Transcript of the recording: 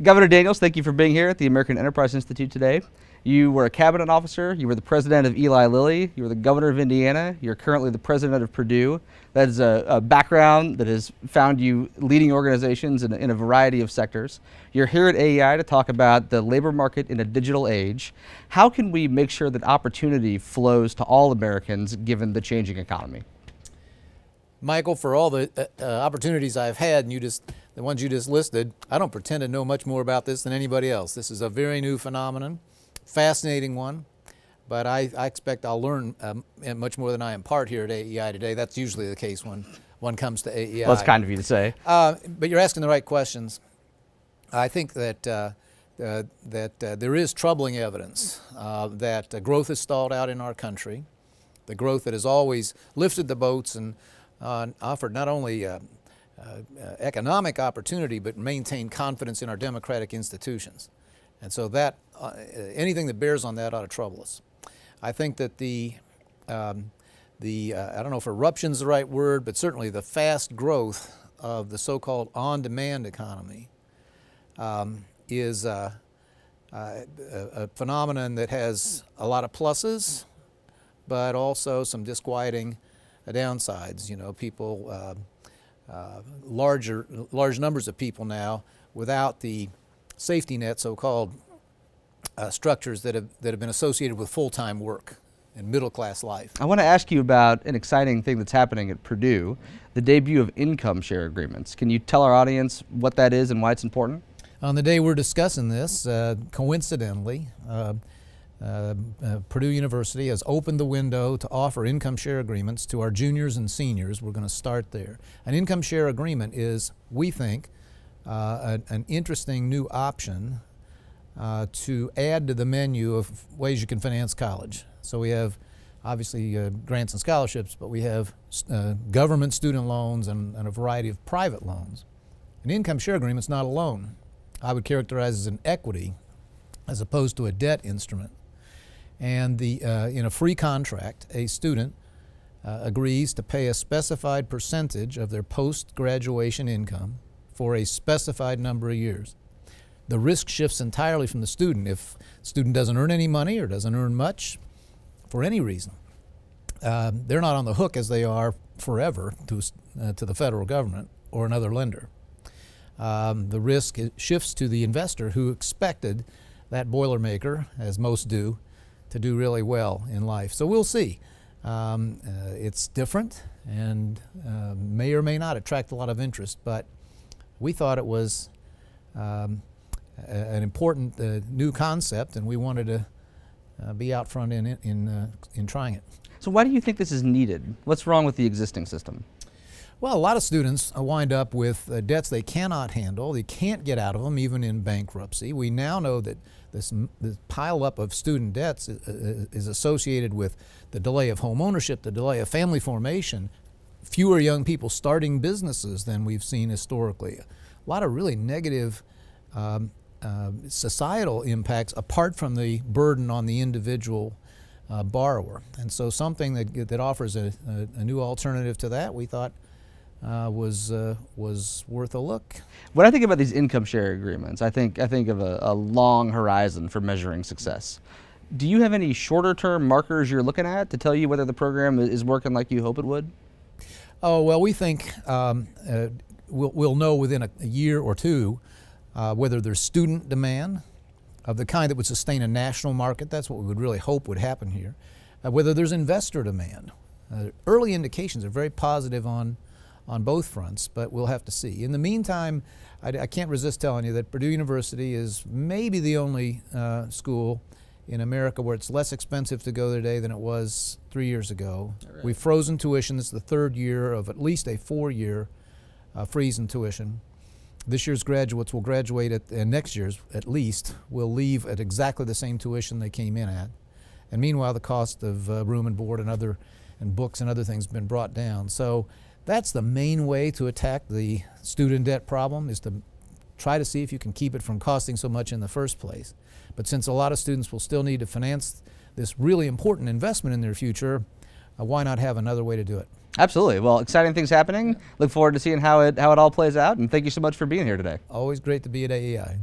Governor Daniels, thank you for being here at the American Enterprise Institute today. You were a cabinet officer, you were the president of Eli Lilly, you were the governor of Indiana, you're currently the president of Purdue. That is a background that has found you leading organizations in a variety of sectors. You're here at AEI to talk about the labor market in a digital age. How can we make sure that opportunity flows to all Americans given the changing economy? Michael, for all the opportunities I've had, and the ones you just listed, I don't pretend to know much more about this than anybody else. This is a very new phenomenon, fascinating one, but I expect I'll learn much more than I impart here at AEI today. That's usually the case when one comes to AEI. Well, that's kind of you to say. But you're asking the right questions. I think that there is troubling evidence that growth has stalled out in our country, the growth that has always lifted the boats and offered not only economic opportunity, but maintained confidence in our democratic institutions. And so that anything that bears on that ought to trouble us. I think that I don't know if eruption is the right word, but certainly the fast growth of the so-called on-demand economy is a phenomenon that has a lot of pluses, but also some disquieting downsides. You know, people, large numbers of people now without the safety net, so-called structures that have been associated with full-time work and middle-class life. I want to ask you about an exciting thing that's happening at Purdue, the debut of income share agreements. Can you tell our audience what that is and why it's important? On the day we're discussing this, coincidentally, Purdue University has opened the window to offer income share agreements to our juniors and seniors. We're going to start there. An income share agreement is, we think, an interesting new option to add to the menu of ways you can finance college. So we have obviously grants and scholarships, but we have government student loans and a variety of private loans. An income share agreement is not a loan. I would characterize as an equity as opposed to a debt instrument. And in a free contract, a student agrees to pay a specified percentage of their post-graduation income for a specified number of years. The risk shifts entirely from the student. If the student doesn't earn any money or doesn't earn much for any reason, they're not on the hook as they are forever to the federal government or another lender. The risk shifts to the investor who expected that Boilermaker, as most do, to do really well in life. So we'll see. It's different and may or may not attract a lot of interest, but we thought it was an important new concept, and we wanted to be out front in trying it. So why do you think this is needed? What's wrong with the existing system? Well, a lot of students wind up with debts they cannot handle. They can't get out of them even in bankruptcy. We now know that this pile up of student debts is associated with the delay of home ownership, the delay of family formation, fewer young people starting businesses than we've seen historically. A lot of really negative societal impacts apart from the burden on the individual borrower. And so something that offers a new alternative to that, we thought was worth a look. When I think about these income share agreements, I think of a long horizon for measuring success. Do you have any shorter term markers you're looking at to tell you whether the program is working like you hope it would? Oh, well, we think we'll know within a year or two whether there's student demand of the kind that would sustain a national market. That's what we would really hope would happen here. Whether there's investor demand. Early indications are very positive on both fronts, but we'll have to see. In the meantime, I can't resist telling you that Purdue University is maybe the only school in America where it's less expensive to go there today than it was 3 years ago. Right. We've frozen tuition. This is the third year of at least a 4-year freeze in tuition. This year's graduates will graduate and next year's at least will leave at exactly the same tuition they came in at. And meanwhile, the cost of room and board and books and other things have been brought down. So that's the main way to attack the student debt problem, is to try to see if you can keep it from costing so much in the first place. But since a lot of students will still need to finance this really important investment in their future, why not have another way to do it? Absolutely. Well, exciting things happening. Look forward to seeing how it all plays out, and thank you so much for being here today. Always great to be at AEI.